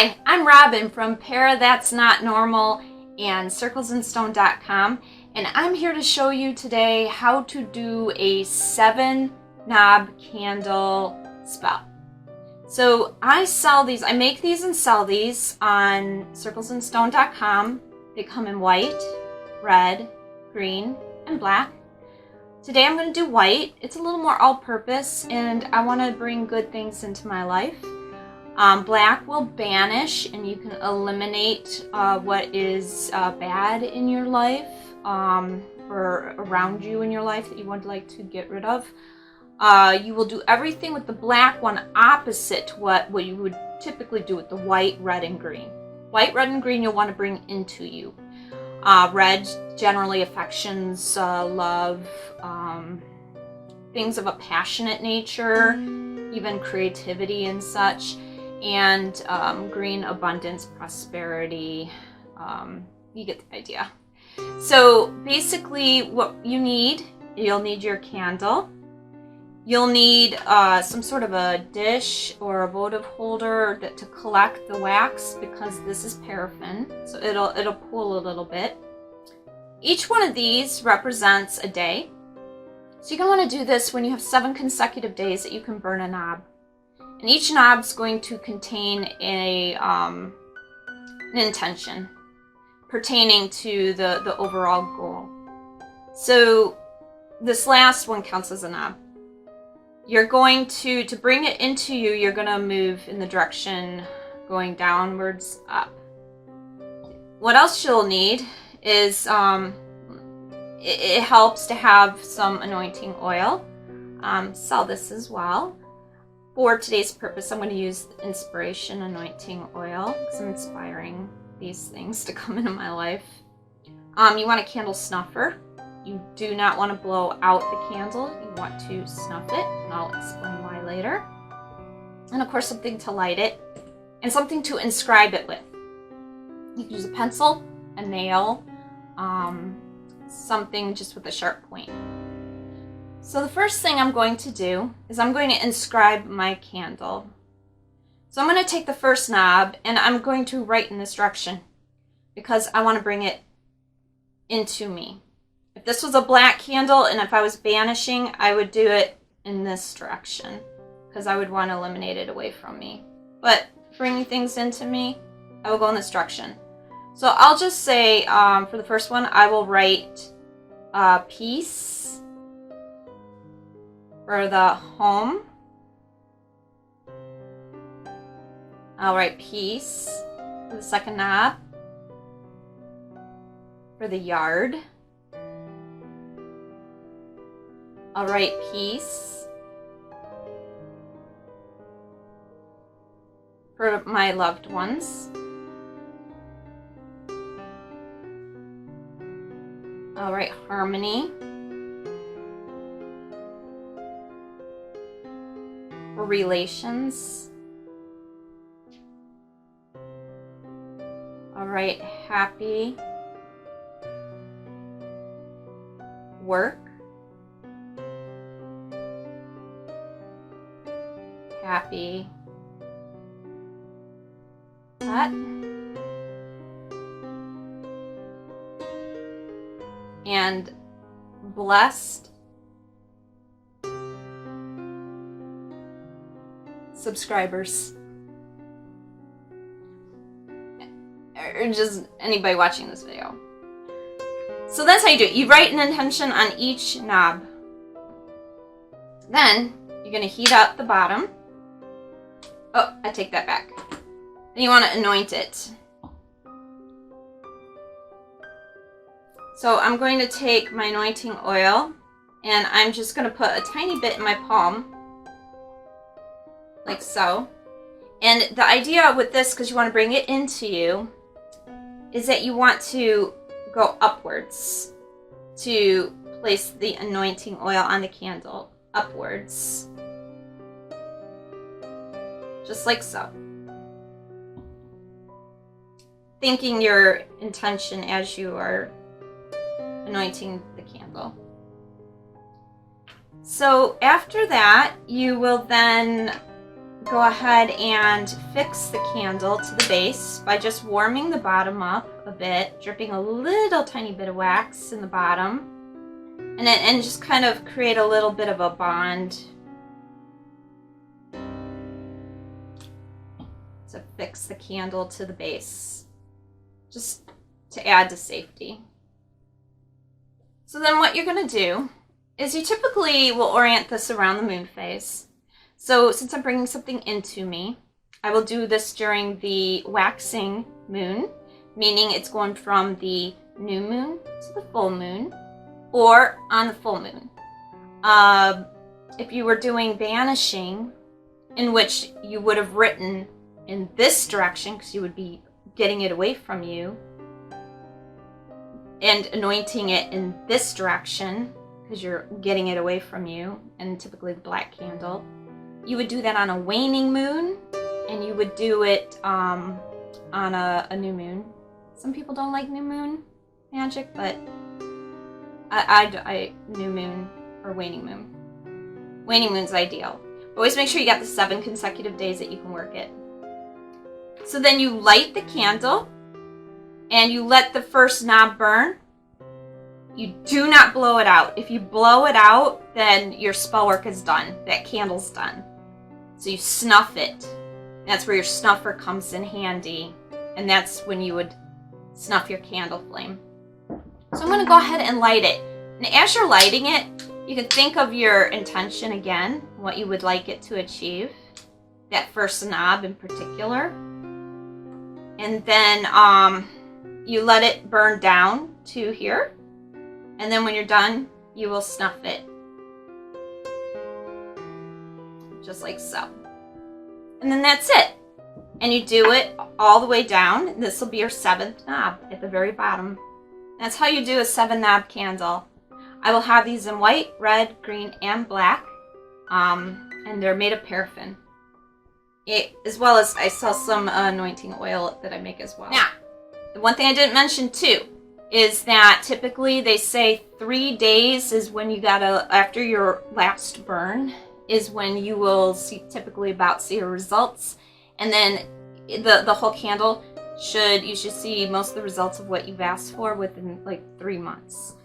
Hi, I'm Robin from Para That's Not Normal and circlesandstone.com, and I'm here to show you today how to do a 7-knob candle spell. So I make these and sell these on circlesandstone.com. They come in white, red, green, and black. Today I'm going to do white. It's a little more all-purpose, and I want to bring good things into my life. Black will banish, and you can eliminate what is bad in your life or around you in your life that you would like to get rid of. You will do everything with the black one opposite to what you would typically do with the white, red, and green. White, red, and green you'll want to bring into you. Red, generally affections, love, things of a passionate nature, even creativity and such. And green, abundance, prosperity. You get the idea. So basically what you'll need your candle. You'll need some sort of a dish or a votive holder to collect the wax, because this is paraffin, so it'll pool a little bit. Each one of these represents a day. So you're going to want to do this when you have 7 consecutive days that you can burn a knob. And each knob is going to contain an intention pertaining to the overall goal. So this last one counts as a knob. You're going to bring it into you, you're going to move in the direction going downwards up. What else you'll need is, it helps to have some anointing oil. Sell this as well. For today's purpose, I'm going to use Inspiration Anointing Oil because I'm inspiring these things to come into my life. You want a candle snuffer. You do not want to blow out the candle. You want to snuff it, and I'll explain why later. And of course, something to light it, and something to inscribe it with. You can use a pencil, a nail, something just with a sharp point. So the first thing I'm going to do is I'm going to inscribe my candle. So I'm going to take the first knob and I'm going to write in this direction because I want to bring it into me. If this was a black candle and if I was banishing, I would do it in this direction because I would want to eliminate it away from me. But bringing things into me, I will go in this direction. So I'll just say for the first one, I will write peace. For the home, I'll write peace. For the second knob, for the yard, I'll write peace. For my loved ones, I'll write harmony. For relations, I'll write happy. Work, happy. That. And blessed. Subscribers, or just anybody watching this video. So that's how you do it. You write an intention on each knob. Then you're going to heat up the bottom. Oh, I take that back. Then you want to anoint it. So I'm going to take my anointing oil and I'm just going to put a tiny bit in my palm. Like so. And the idea with this, because you want to bring it into you, is that you want to go upwards to place the anointing oil on the candle. Upwards. Just like so. Thinking your intention as you are anointing the candle. So after that, you will then go ahead and fix the candle to the base by just warming the bottom up a bit, dripping a little tiny bit of wax in the bottom, and just kind of create a little bit of a bond to fix the candle to the base, just to add to safety. So then what you're going to do is you typically will orient this around the moon phase. So since I'm bringing something into me, I will do this during the waxing moon, meaning it's going from the new moon to the full moon, or on the full moon. If you were doing banishing, in which you would have written in this direction, because you would be getting it away from you, and anointing it in this direction, because you're getting it away from you, and typically the black candle, you would do that on a waning moon, and you would do it on a new moon. Some people don't like new moon magic, but I new moon or waning moon. Waning moon's ideal. Always make sure you got the 7 consecutive days that you can work it. So then you light the candle, and you let the first knob burn. You do not blow it out. If you blow it out, then your spell work is done. That candle's done. So you snuff it. That's where your snuffer comes in handy. And that's when you would snuff your candle flame. So I'm going to go ahead and light it. And as you're lighting it, you can think of your intention again, what you would like it to achieve. That first knob in particular. And then you let it burn down to here. And then when you're done, you will snuff it. Just like so. And then that's it. And you do it all the way down. This will be your 7th knob at the very bottom. That's how you do a 7-knob candle. I will have these in white, red, green, and black. And they're made of paraffin. As well as I sell some anointing oil that I make as well. Now, the one thing I didn't mention too is that typically they say 3 days is when you gotta, after your last burn, is when you will typically see your results. And then the whole candle you should see most of the results of what you've asked for within like 3 months.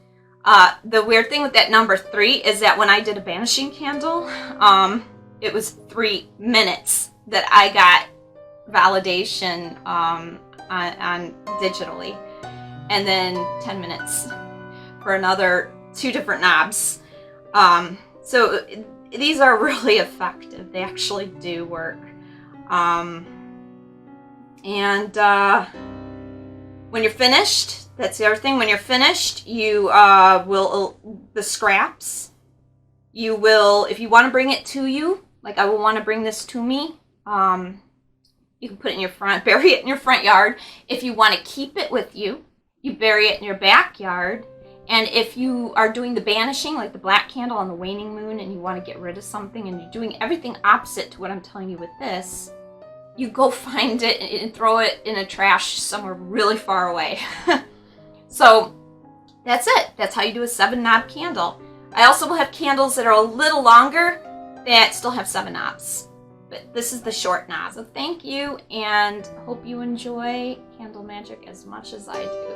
The weird thing with that number 3 is that when I did a banishing candle, it was 3 minutes that I got validation on digitally, and then 10 minutes for another 2 different knobs. So these are really effective. They actually do work. When you're finished, that's the other thing. When you're finished, you the scraps, you will, if you want to bring it to you, like I will want to bring this to me, you can put it in your bury it in your front yard. If you want to keep it with you, you bury it in your backyard. And if you are doing the banishing, like the black candle on the waning moon, and you want to get rid of something, and you're doing everything opposite to what I'm telling you with this, you go find it and throw it in a trash somewhere really far away. So that's it. That's how you do a 7-knob candle. I also will have candles that are a little longer that still have 7 knobs. But this is the short knob. So thank you, and hope you enjoy candle magic as much as I do.